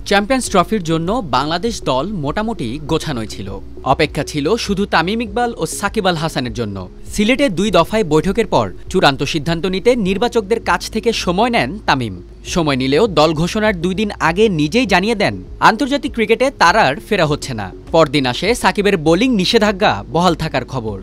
Champions ট্রফির জন্য বাংলাদেশ দল মোটামুটি গোছানোই ছিল। অপেক্ষা ছিল শুধু তামিম ইকবাল ও সাকিব আল হাসানের জন্য। সিলেটে 2 দফায় বৈঠকের পর চূড়ান্ত সিদ্ধান্ত নিতে নির্বাচকদের কাছ থেকে সময় নেন তামিম। সময় নিলেও দল ঘোষণার 2 দিন আগে নিজেই জানিয়ে দেন আন্তর্জাতিক ক্রিকেটে তার আর ফেরা হচ্ছে না। পরদিন আসে সাকিবের বোলিং নিষেধাজ্ঞা বহাল থাকার খবর।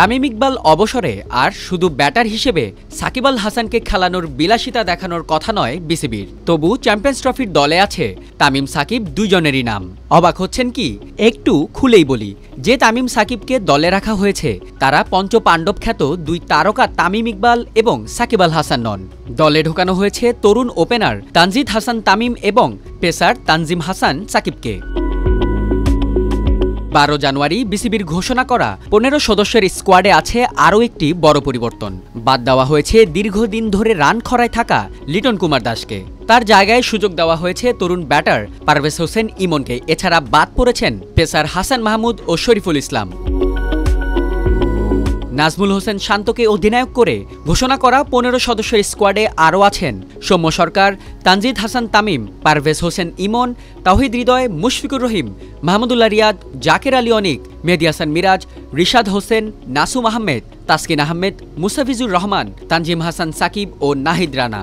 তামিম ইকবাল অবসরে আর শুধু ব্যাটার হিসেবে সাকিব আল হাসানকে খেলানোর বিলাসিতা দেখানোর কথা নয় বিসিবির। তবু চ্যাম্পিয়ন্স ট্রফির দলে আছে তামিম সাকিব দুজনেরই নাম। অবাক হচ্ছেন কি? একটু খুলেই বলি, যে তামিম সাকিবকে দলে রাখা হয়েছে তারা পঞ্চপাণ্ডব খ্যাত 2 তারকা তামিম ইকবাল এবং সাকিব আল হাসান নন। দলে ঢোকানো হয়েছে তরুণ ওপেনার তানজিদ হাসান তামিম এবং পেসার তানজিম হাসান সাকিবকে। 12 জানুয়ারি বিসিবির ঘোষণা করা 15 সদস্যের স্কোয়াডে আছে আরও একটি বড় পরিবর্তন। বাদ দেওয়া হয়েছে দীর্ঘদিন ধরে রান খরায় থাকা লিটন কুমার দাসকে। তার জায়গায় সুযোগ দেওয়া হয়েছে তরুণ ব্যাটার পারভেজ হোসেন ইমনকে। এছাড়া বাদ পড়েছেন পেসার হাসান মাহমুদ ও শরীফুল ইসলাম। নাজমুল হোসেন শান্তকে অধিনায়ক করে ঘোষণা করা 15 সদস্যের স্কোয়াডে আরও আছেন সৌম্য সরকার, তানজিদ হাসান তামিম, পারভেজ হোসেন ইমন, তাওহিদ হৃদয়, মুশফিকুর রহিম, মাহমুদুল্লাহ রিয়াদ, জাকের আলী অনিক, মেহেদী হাসান মিরাজ, রিশাদ হোসেন, নাসুম আহমেদ, তাসকিন আহমেদ, মুস্তাফিজুর রহমান, তানজিম হাসান সাকিব ও নাহিদ রানা।